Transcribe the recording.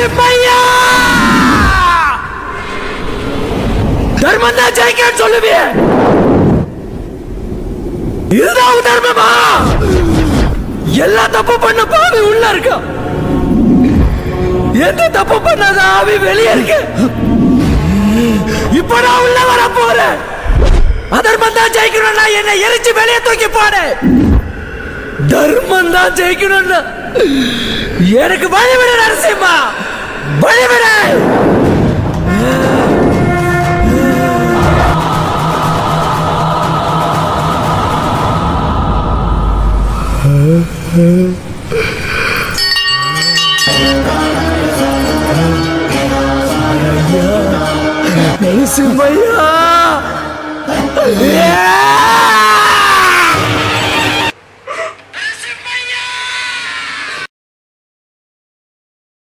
நரசிம்மையா தர்மம் தான் ஜெயிக்க சொல்லுவிய இதுதான் தர்மமா எல்லா தப்பு பண்ண பாவி உள்ள இருக்க எந்த தப்பு பண்ணாத ஆவி வெளியே இருக்கு இப்ப நான் உள்ள வர போறேன் அதர்மம் தான் ஜெயிக்கணும்னா என்னை எரிச்சு வெளியே தூக்கி போடு தர்மம் தான் ஜெயிக்கணும்னா எனக்கு வழிவிட நரசிம்மா வழிவிட நரசிம்மையா